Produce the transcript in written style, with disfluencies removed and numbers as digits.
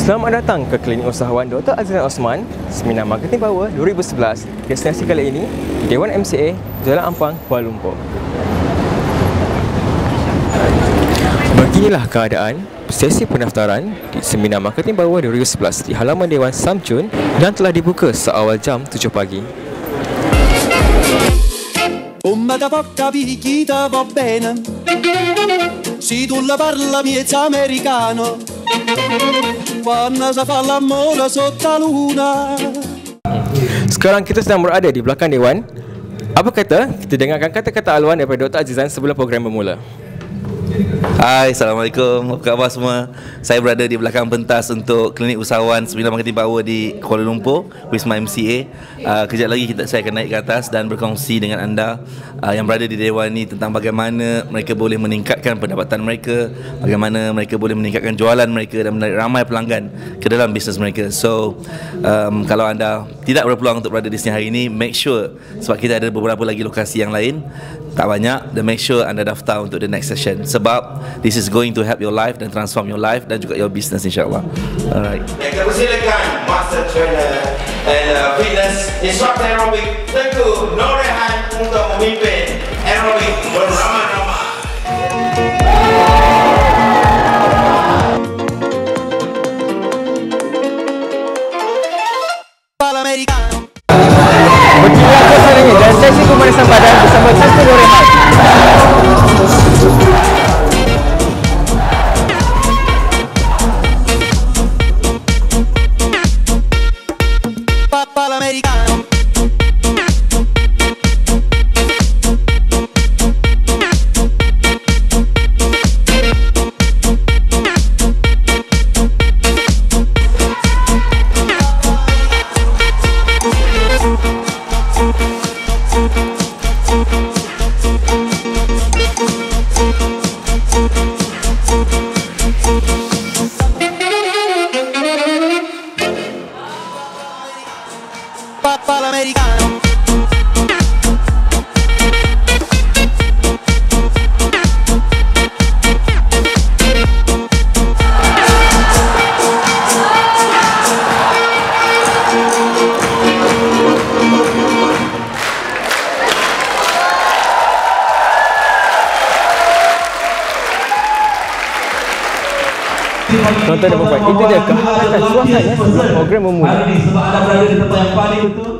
Selamat datang ke Klinik Usahawan Dr. Azizan Osman, Seminar Marketing Power 2011. Destinasi kali ini, Dewan MCA, Jalan Ampang, Kuala Lumpur. Beginilah keadaan sesi pendaftaran di Seminar Marketing Power 2011 di halaman Dewan Samcun dan telah dibuka seawal jam 7 pagi. Come da poca picchita va bene, si tu la parla miezza americano, quando si fa l'amore sotto la luna. Sekarang kita sedang berada di belakang Dewan. Apa kata kita dengarkan kata-kata aluan daripada Dr. Azizan sebelum program bermula. Hai, Assalamualaikum. Apa khabar semua? Saya berada di belakang pentas untuk Klinik Usahawan Seminar Marketing Power di Kuala Lumpur, Wisma MCA. Kejap lagi saya akan naik ke atas dan berkongsi dengan anda yang berada di Dewan ini tentang bagaimana mereka boleh meningkatkan pendapatan mereka, bagaimana mereka boleh meningkatkan jualan mereka dan menarik ramai pelanggan ke dalam bisnes mereka. So, kalau anda tidak berpeluang untuk berada di sini hari ini, make sure, sebab kita ada beberapa lagi lokasi yang lain, tak banyak, dan make sure anda daftar untuk the next session sebab this is going to help your life dan transform your life dan juga your business, insyaAllah. Alright. Kami persilakan Master Trainer and Fitness Instructor Aerobic Tengku Nur Rehan untuk memimpin aerobik beramai-ramai. Beginilah suasananya dan sesi pemanasan badan bersama Tengku Nur Rehan. Tuan-tuan dan puan-puan, itu dia kehangatan suasana sebelum program memulai. Sebab anda berada di tempat yang paling betul.